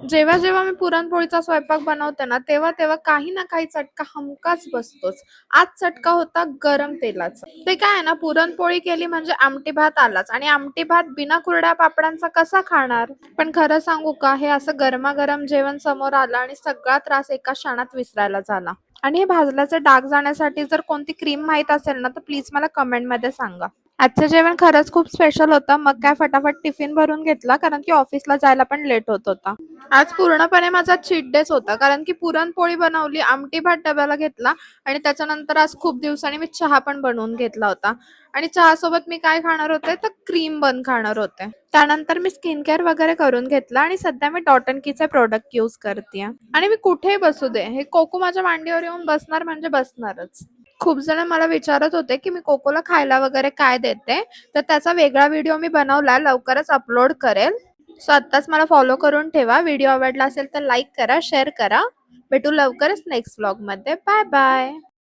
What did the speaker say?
जेव्हा जेव्हा मी पुरणपोळीचा स्वयंपाक बनवते ना, तेव्हा तेव्हा काही ना काही चटका हमखास बसतोच. आज चटका होता गरम तेलाचा. ते काय आहे ना, पुरणपोळी केली म्हणजे आमटी भात आलाच आणि आमटी भात बिना कुरड्या पापडांचा कसा खाणार? पण खरं सांगू का, हे असं गरमागरम जेवण समोर आलं आणि सगळा त्रास एका क्षणात विसरायला झाला. आणि हे भाजल्याचे डाग जाण्यासाठी जर कोणती क्रीम माहित असेल ना, तर प्लीज मला कमेंटमध्ये सांगा. आजचं जेवण खरंच खूप स्पेशल होतं. मग काय फटाफट टिफिन भरून घेतला, कारण की ऑफिसला जायला पण लेट होत होता. आज पूर्णपणे माझा चीट डेच होता, कारण की पुरणपोळी बनवली, आमटी भात डब्याला घेतला आणि त्याच्यानंतर आज खूप दिवसांनी मी चहा पण बनवून घेतला होता. आणि चहासोबत मी काय खाणार होते, तर क्रीम बन खाणार होते. त्यानंतर मी स्किन केअर वगैरे करून घेतला आणि सध्या मी डॉट अँड कीचे प्रोडक्ट यूज करते. आणि मी कुठेही बसू दे, हे कोको माझ्या मांडीवर येऊन बसणार म्हणजे बसणारच. खूप जण मला विचारत होते, की मी कोकोला खायला वगैरे काय देते, तर त्याचा वेगळा व्हिडिओ मी बनवला, लवकरच अपलोड करेल. सो आत्ताच मला फॉलो करून ठेवा. व्हिडिओ आवडला असेल तर लाईक करा, शेअर करा. भेटू लवकरच नेक्स्ट व्लॉगमध्ये. Bye bye.